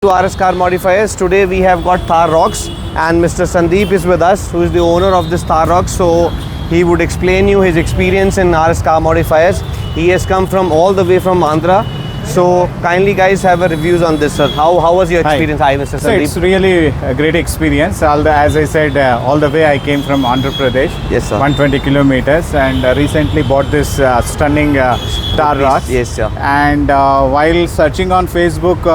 To RS Car Modifiers. Today we have got Thar Rocks and Mr. Sandeep is with us, who is the owner of this Thar Rocks. So he would explain you his experience in RS Car Modifiers. He has come from all the way from Andhra. So kindly guys have a reviews on this, sir. How was your experience? Hi, Mr. So Sandeep. it's really a great experience. As I said, all the way I came from Andhra Pradesh, Yes, sir. 120 kilometers, and recently bought this stunning Thar Rocks. Yes, sir. And while searching on Facebook,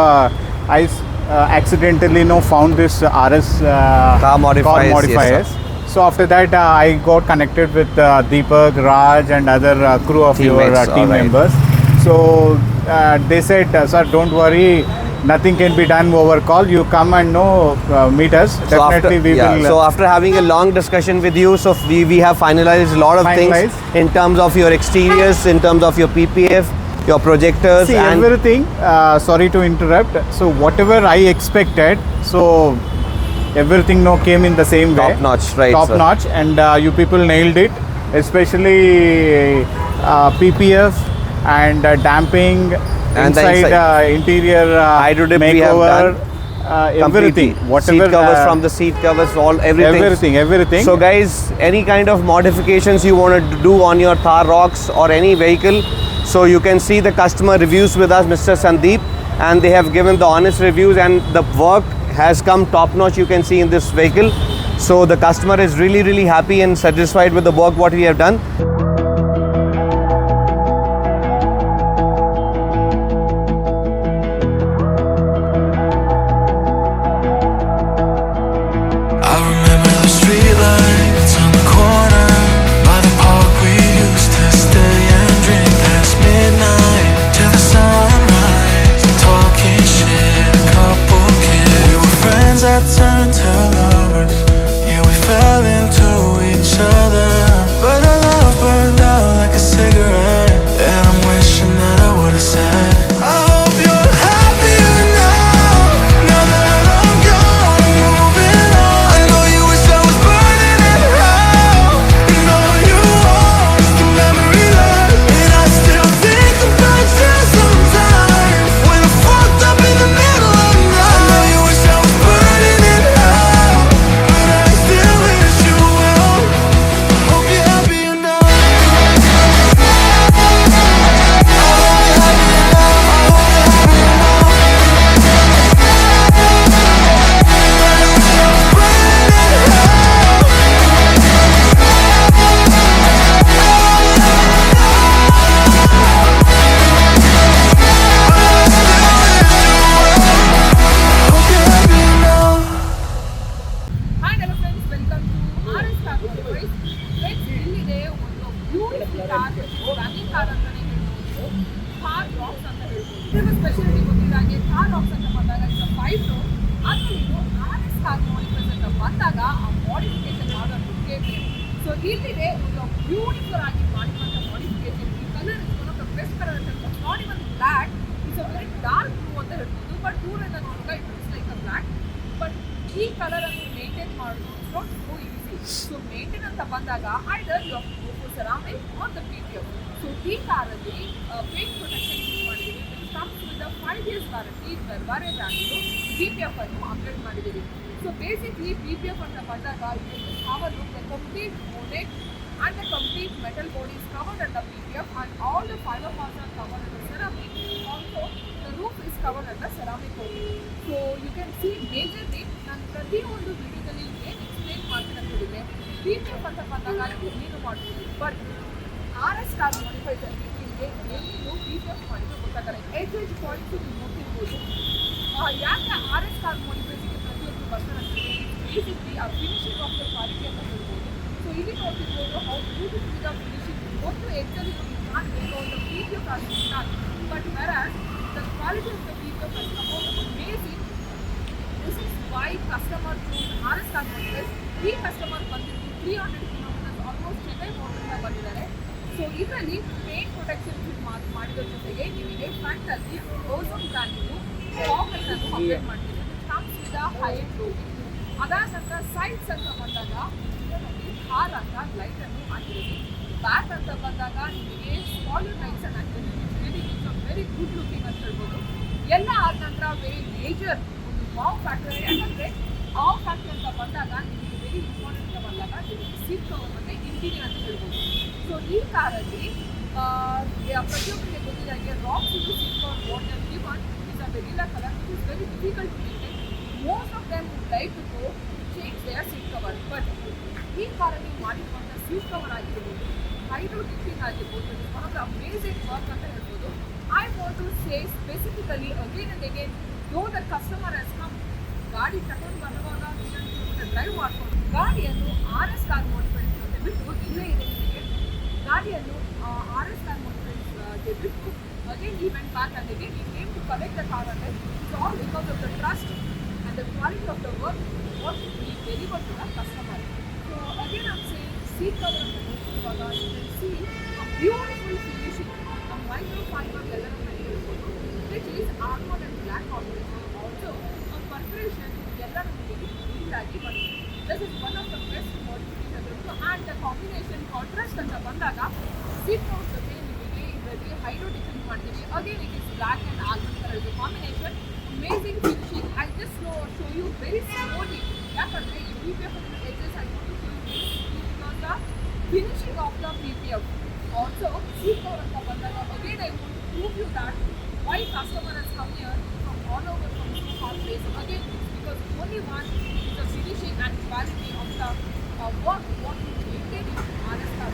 I accidentally found this RS Car Modifiers, yes, so after that, I got connected with Deepak, Raj, and other crew of your Teammates, team alright. members. So they said, sir, don't worry, nothing can be done over call. You come and meet us. Definitely we will. So after having a long discussion with you, so we have finalized a lot of things in terms of your exteriors, in terms of your PPF, your projectors, see and everything. Sorry to interrupt. So whatever I expected, so everything came in the same way. top notch, right? Top sir? notch, and you people nailed it, especially PPF and damping, And the inside interior Hydro dip we have makeover, done. everything, Completely. whatever Seat covers from the seat covers, all everything. everything. So guys, any kind of modifications you want to do on your Thar Rocks or any vehicle, so you can see the customer reviews with us, Mr. Sandeep, and they have given the honest reviews, and the work has come top notch, you can see in this vehicle. So the customer is really happy and satisfied with the work what we have done. I remember the streetlights on the corner by the park. We used to stay and drink past midnight till the sunrise, talking shit, a couple kids. We were friends that turned to lovers. Yeah, we fell into each other, but our love burned out like a cigarette, and I'm wishing that I would've said, I hope you're happier now, now that I'm gone, moving on. I know you wish I was burning in hell, and all you want is the memory left. And I still think about you sometimes when I'm fucked up in the middle of the night. I know you wish I was burning in hell, but I still wish you well. Hope you're happier now. Hope you're happier now. Hi hello friends, welcome to RS Car Modifiers. Friends, ಇಲ್ಲಿದೆ ಒಂದು beautiful car, running car ಅಂತಾನೆ ಹೇಳ್ಬೋದು. Thar racks ಅಂತ ಹೇಳ್ಬೋದು. ಇದರ speciality ಗೊತ್ತಿದ್ದಾಗೆ Thar racks ಅಂತ ಬಂದಾಗ it's 5 door. ಅದರಲ್ಲಿ ಇದು RS Car Modifiers ಅಂತ ಬಂದಾಗ ಆ ಮಾಡಿಫಿಕೇಶನ್ ಮಾಡೋದು ಕೇಳಿ. ಸೊ ಇಲ್ಲಿದೆ ಒಂದು ಬ್ಯೂಟಿಫುಲ್ ಆಗಿ ಮಾಡಿರುವಂಥ ಮಾಡಿಫಿಕೇಶನ್. ಈ colour is one of the best colour ಅಂತ ಹೇಳ್ಬೋದು. Not even black, it's a very dark blue ಅಂತ ಹೇಳ್ಬೋದು. ಬಟ್ ದೂರದಿಂದ ನೋಡಿದಾಗ it looks like a black. But ಈ ಕಲರ್ ಅನ್ನು ಮೇಂಟೈನ್ ಮಾಡೋದು it's not so easy. So maintain ಅಂತ ಬಂದಾಗ either you ceramic or the PPF. So ಈ ಕಾರಲ್ಲಿ ಪೇಂಟ್ ಪ್ರೊಟೆಕ್ಷನ್ ಯೂಸ್ ಮಾಡಿದ್ದೀವಿ. It comes with 5 years warranty. ಬೆರ್ಬಾರೆ ಬ್ರ್ಯಾಂಡು PPF ಅನ್ನು ಅಪ್ಗ್ರೇಡ್ ಮಾಡಿದ್ದೀವಿ. ಸೊ ಬೇಸಿಕ್ಲಿ PPF ಅಂತ ಬಂದಾಗ have a look the complete bonnet and the complete metal body is covered under PPF, and all the fiber parts are covered under ceramic. Also, the roof is covered under ceramic only. So you can see majorly ನಾನು ಪ್ರತಿಯೊಂದು ವಿಡಿಯೋದಲ್ಲಿ ಏನು explain ಮಾಡ್ತೀನಿ ಅಂತ ಹೇಳಿದ್ರೆ PPF ಅಂತ ಬಂದಾಗ ಏನು ಮಾಡ್ತೀವಿ, ಬಟ್ RS Car Modifiers ಅಲ್ಲಿ ನಿಮಗೆ ಏನು PPF ಮಾಡಿದ್ರು ಗೊತ್ತಾಗಲ್ಲ. ಎಜ್ ಪಾಯಿಂಟ್ಸ್ ನೀವು ನೋಡ್ತಿರ್ಬೋದು. ಯಾಕೆ RS Car Modifiers ಪ್ರತಿಯೊಂದು ಬರ್ತಾರೆ ಅಂತ ಹೇಳಿದ್ರೆ ಬೇಸಿಕ್ಲಿ ಆ ಫಿನಿಶಿಂಗ್ ಆಫ್ ದ ಕ್ವಾಲಿಟಿ ಅಂತ ಹೇಳ್ಬೋದು. ಸೊ ಇಲ್ಲಿ ನೋಡ್ತಿರ್ಬೋದು ಹೌ ಬ್ಯೂಟಿಫುಲ್ ದ ಫಿನಿಶಿಂಗ್. ಒಂದು ಎಡ್ಜಲ್ಲಿ ನೀವು ಕಾಣ್ ಬೇಕೋ ಒಂದು PPF ಆಗಿ start, but versus the quality of the PPF has come out amazing. This is why customer choose RS Car Modifiers. ಈ ಕಸ್ಟಮರ್ ಬಂದಿದ್ದು 300 ಕಿಲೋಮೀಟರ್ಸ್ ಆಲ್ಮೋಸ್ಟ್ ಚೆನ್ನೈ ಬೋರ್ಡಿಂದ ಬಂದಿದ್ದಾರೆ. ಸೊ ಇದರಲ್ಲಿ ಪೇಂಟ್ ಪ್ರೊಟೆಕ್ಷನ್ ಮಾಡಿದ್ರ ಜೊತೆಗೆ ನಿಮಗೆ ಫ್ರಂಟಲ್ಲಿ ಓಝೋನ್ ಬ್ರ್ಯಾಂಡಿಂಗು ಪಾಕೆಟ್ ಅನ್ನು ಅಪ್ಡೇಟ್ ಮಾಡ್ತೀವಿ. Comes with high end loading. ಅದಾದ ನಂತರ ಸೈಡ್ಸ್ ಅಂತ ಬಂದಾಗ ಇದರಲ್ಲಿ ಕಾರ್ ಅಂತ ಲೈಟ್ ಅನ್ನು ಹಾಕಿದ್ದೀವಿ. ಬ್ಯಾಕ್ ಅಂತ ಬಂದಾಗ ನಿಮಗೆ ಸಾಲಿಡ್ ಲೈಟ್ಸ್ ಅನ್ನು ಹಾಕಿದ್ದೀವಿ. ವೆರಿ ಗುಡ್ ಲುಕಿಂಗ್ ಅಂತ ಹೇಳ್ಬೋದು. ಎಲ್ಲ ಆದ ನಂತರ ವೆರಿ ಮೇಜರ್ ಒಂದು ವಾವ್ ಫ್ಯಾಕ್ಟರ್. ಯಾಕಂದರೆ ವಾವ್ ಫ್ಯಾಕ್ಟರ್ ಅಂತ ಬಂದಾಗ ನಿಮಗೆ ವೆರಿ ಇಂಪಾರ್ಟೆಂಟ್ ಬಂದಾಗ ನಿಮಗೆ ಸೀಟ್ ಕವರ್ ಮತ್ತು ಇಂಟೀರಿಯರ್ ಅಂತ ಹೇಳ್ಬೋದು. ಸೊ ಈ ಕಾರಲ್ಲಿ ಪ್ರತಿಯೊಬ್ಬರಿಗೆ ಗೊತ್ತಿದ್ದಾಗೆ ರಾಕ್ಸ್ ಇದು seat cover what um given is a vanilla colour it is very difficult to maintain. Most of them would like to go change their seat cover. But ಈ ಕಾರಲ್ಲಿ ಮಾಡಿರುವಂಥ ಸೀಟ್ ಕವರ್ ಆಗಿರ್ಬೋದು, ಹೈಡ್ರೋ ಟಿಫಿನ್ ಆಗಿರ್ಬೋದು, one of the amazing work ಅಂತ ಹೇಳ್ಬೋದು. I want to say specifically again and again, no the customer has come, ಗಾಡಿ ತಗೊಂಡು ಬರುವಾಗ ಡ್ರೈವ್ ಮಾಡಿಕೊಂಡು ಗಾಡಿಯನ್ನು RS ಕಾರ್ ಮೋಡಿಫೈಡ್ಸ್ ಅಂತ ಬಿಟ್ಟು ಇಲ್ಲೇ ಇದೆ ನಿಮಗೆ ಗಾಡಿಯನ್ನು RS ಕಾರ್ ಮೋಡಿಫೈಡ್ಸ್ಗೆ ಬಿಟ್ಟು again he went back and again he came to collect the car ಅಂದರೆ it's all because of the trust and the quality of the work what we deliver to the customer. So again I'm saying seat cover and you can see a beautiful finishing, a microfiber leather material which is armor and black combination. Also a perforation yellow neatagi bande. This is one of the best modifications and the combination contrast anta bandaga seat cover jothe nimage idರಲ್ಲಿ hydro different ಮಾಡಿದೀವಿ. Again it is black and almond color combination. Amazing finishing. I just show you very slowly. ಯಾಕಂದರೆ ಈ PPF edges I want to show you because the finishing of the PPF. Also seat cover ಅಂತ ಬಂದಾಗ again I want to prove you that why customer has come here from all over from so far place. Again because only one is the finishing and quality of the work what we maintain in RS car.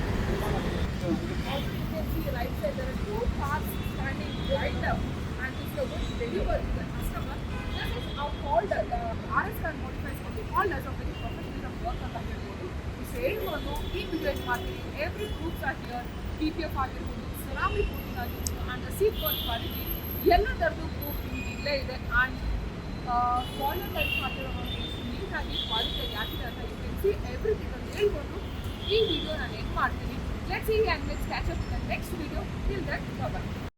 Also you can see right side there are two cars standing right up and if you are going to deliver to the customer, this is our called RS car modifiers can be called as a very professional work ಅಂತ ಹೇಳ್ಬೋದು. ಈ ಸೇಲ್ಗಳನ್ನು ಈ videos ಮಾಡ್ತೀವಿ. Every groups are here, PPF ಆಗಿರ್ಬೋದು, ceramic coating ಆಗಿರ್ಬೋದು and the seat cover quality ಎಲ್ಲದರದ್ದು proof ನಿಮಗೆ ಇಲ್ಲೇ ಇದೆ. ಆ್ಯಂಡ್ ಕಾಲರ್ ಟೈಪ್ ಮಾಡಿರೋ ನೀಟಾಗಿ ಕ್ವಾಲಿಟಿಯಾಗಿ ಆಗಿದೆ ಅಂತ ಯು ಕ್ಯಾನ್ ಸಿ ಎವ್ರಿಥಿಂಗ್ ಅಂತ ಹೇಳ್ಬೋದು. ಈ ವಿಡಿಯೋ ನಾನು ಎಂಡ್ ಮಾಡ್ತೀನಿ. Let's see and let's catch up in the next video. Till that boy.